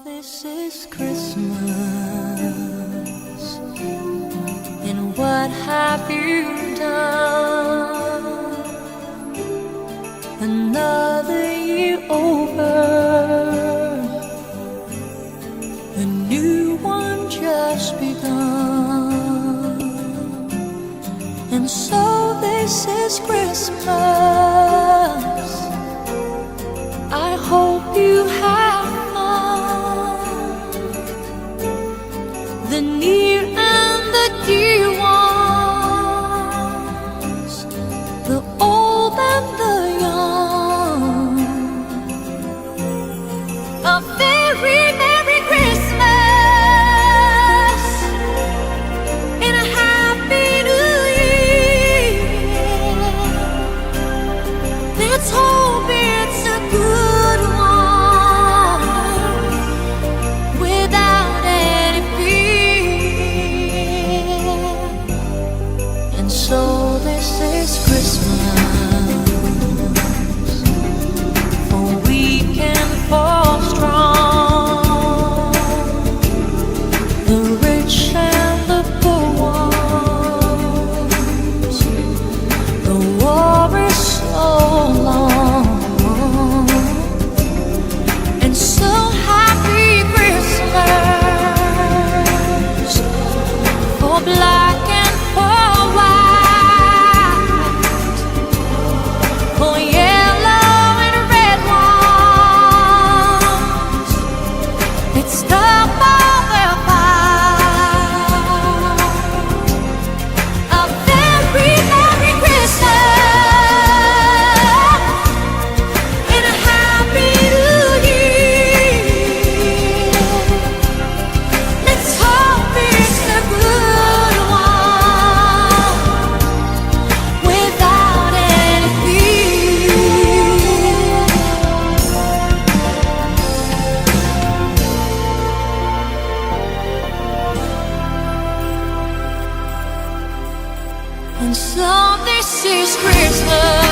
this is Christmas, and what have you done? Another year over, a new one just begun. And so this is Christmas. I hope you have fun, the near and the dear ones, the old and the young. A very Merry Christmas and a Happy New Year. Let's hope it's a good one without any fear. And so this is Christmas, for weak and for strong, the rich and the poor ones. The war is so long, and so happy Christmas for black and for white, for yellow and red ones. It's time for the fight. A very Merry Christmas and a Happy New Year. Let's hope it's a good one without any fear. And so this is Christmas.